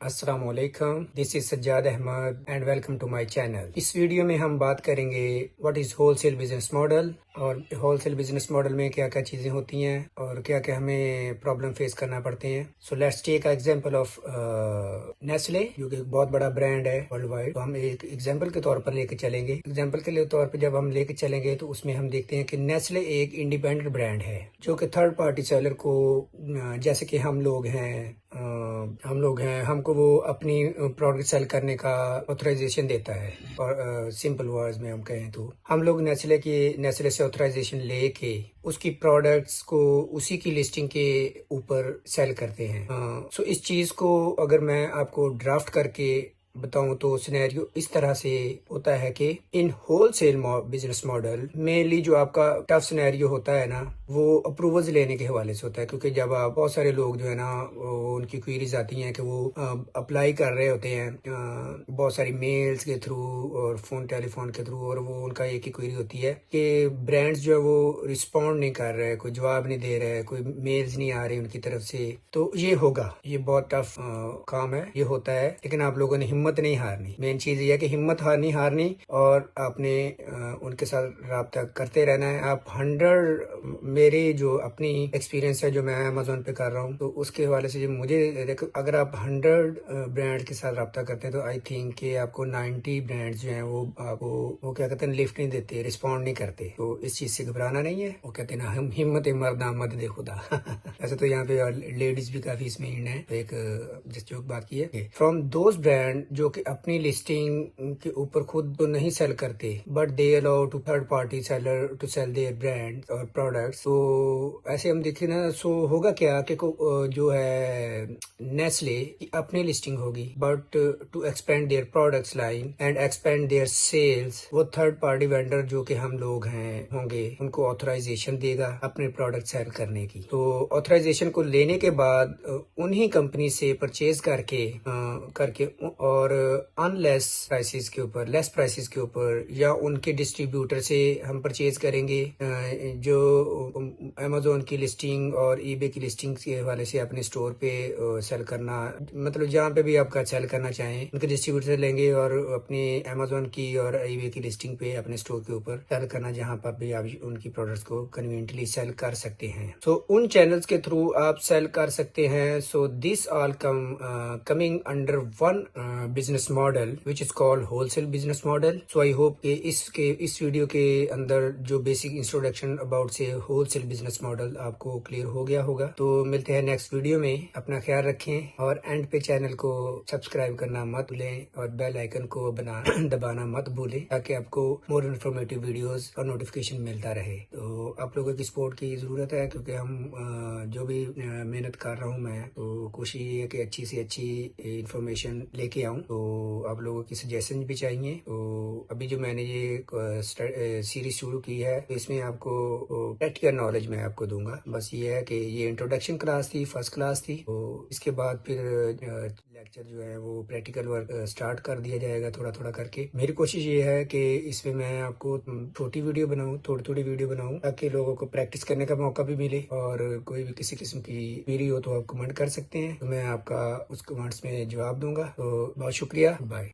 अस्सलामुअलैकुम, this is Sajjad Ahmad and welcome to my channel. इस video में हम बात करेंगे what is wholesale business model और होलसेल बिजनेस मॉडल में क्या क्या चीज़ें होती हैं और क्या क्या हमें प्रॉब्लम फेस करना पड़ते हैं। So let's take example of Nestle, जो कि एक बहुत बड़ा ब्रांड है वर्ल्ड वाइड। तो हम एक एग्जांपल के तौर पर लेके चलेंगे। एग्जांपल के तौर पर जब हम लेके चलेंगे तो उसमें हम देखते हैं कि नेस्ले एक इंडिपेंडेंट ब्रांड है जो कि थर्ड पार्टी सेलर को जैसे कि हम लोग हैं हमको वो अपनी प्रोडक्ट सेल करने का ऑथराइजेशन देता है। और सिंपल वर्ड्स में हम कहें तो हम लोग नेस्ले से ऑथराइजेशन लेके उसकी प्रोडक्ट्स को उसी की लिस्टिंग के ऊपर सेल करते हैं। सो इस चीज को अगर मैं आपको ड्राफ्ट करके बताऊं तो सिनेरियो इस तरह से होता है कि इन होलसेल बिजनेस मॉडल मेनली जो आपका टफ सिनेरियो होता है ना, वो अप्रूवल्स लेने के हवाले से होता है। क्योंकि जब आप बहुत सारे लोग जो है ना, उनकी क्वेरीज आती हैं कि वो अप्लाई कर रहे होते हैं बहुत सारी मेल्स के थ्रू और टेलीफोन के थ्रू, और वो उनका एक ही क्वेरी होती है कि ब्रांड्स जो है वो रिस्पॉन्ड नहीं कर रहे, कोई जवाब नहीं दे रहे, कोई मेल्स नहीं आ रही उनकी तरफ से। तो ये होगा, ये बहुत टफ काम है, ये होता है। लेकिन आप लोगों ने हिम्मत नहीं हारनी। मेन चीज ये है कि हिम्मत नहीं हारनी और आपने उनके साथ राब्ता करते रहना है। आप 100 मेरे जो अपनी एक्सपीरियंस है जो मैं अमेज़न पे कर रहा हूँ, तो उसके हवाले से जो मुझे देखो, अगर आप 100 ब्रांड के साथ राब्ता करते हैं तो आई थिंक कि आपको 90 ब्रांड्स जो हैं वो आपको वो क्या कहते हैं, लिफ्ट नहीं देते, रिस्पॉन्ड नहीं करते। तो इस चीज से घबराना नहीं है। वो कहते हैं ना, हम हिम्मत मर्दा मत दे खुदा। ऐसे तो यहाँ पे लेडीज भी काफी इसमें इन है। तो एक जिस जो बात की है, फ्रॉम दोज ब्रांड जो कि अपनी लिस्टिंग के ऊपर खुद तो नहीं सेल करते, but they allow to third party seller to sell their brand और प्रोडक्ट्स। तो ऐसे हम देखें ना, सो होगा क्या कि जो है नेस्ले की अपनी लिस्टिंग होगी, but to expand their products line and expand their sales, वो थर्ड पार्टी वेंडर जो कि हम लोग हैं होंगे, उनको ऑथराइजेशन देगा अपने प्रोडक्ट सेल करने की। तो ऑथराइजेशन को लेने के बाद उन्हीं कंपनी से परचेज करके और अनलेस प्राइसेस के ऊपर, लेस प्राइसेस के ऊपर, या उनके डिस्ट्रीब्यूटर से हम परचेज करेंगे जो अमेज़न की लिस्टिंग और ईबे की लिस्टिंग के हवाले से अपने स्टोर पे सेल करना, मतलब जहाँ पे भी आपका सेल करना चाहें उनके डिस्ट्रीब्यूटर से लेंगे और अपनी अमेज़न की और ईबे की लिस्टिंग पे अपने स्टोर के ऊपर सेल करना, जहाँ पर भी आप उनकी प्रोडक्ट्स को कन्वीनियंटली सेल कर सकते हैं। सो उन चैनल्स के थ्रू आप सेल कर सकते हैं। So this all coming under one business model which is called wholesale business model. So I hope कि इस वीडियो के अंदर जो बेसिक इंट्रोडक्शन अबाउट से होलसेल बिजनेस मॉडल आपको क्लियर हो गया होगा। तो मिलते हैं नेक्स्ट वीडियो में। अपना ख्याल रखें और एंड पे चैनल को सब्सक्राइब करना मत भूलें और बेल आइकन को दबाना मत भूलें, ताकि आपको मोर इन्फॉर्मेटिव वीडियोस और नोटिफिकेशन मिलता रहे। तो आप लोगों की सपोर्ट की जरूरत है, क्योंकि हम जो भी मेहनत कर रहा हूँ मैं, तो कोशिश ये है कि अच्छी से अच्छी इंफॉर्मेशन लेके आऊँ। तो आप लोगों की सजेशन भी चाहिए। तो अभी जो मैंने ये सीरीज शुरू की है, तो इसमें आपको प्रैक्टिकल नॉलेज मैं आपको दूंगा। बस ये है कि ये इंट्रोडक्शन क्लास थी, फर्स्ट क्लास थी। तो इसके बाद फिर लेक्चर जो है वो प्रैक्टिकल वर्क स्टार्ट कर दिया जाएगा थोड़ा थोड़ा करके। मेरी कोशिश ये है कि इसमें मैं आपको छोटी वीडियो बनाऊं, थोड़ी थोड़ी वीडियो बनाऊं, ताकि लोगों को प्रैक्टिस करने का मौका भी मिले। और कोई भी किसी किस्म की क्वेरी हो तो आप कमेंट कर सकते हैं, तो मैं आपका उस कमेंट्स में जवाब दूंगा। तो बहुत शुक्रिया, बाय।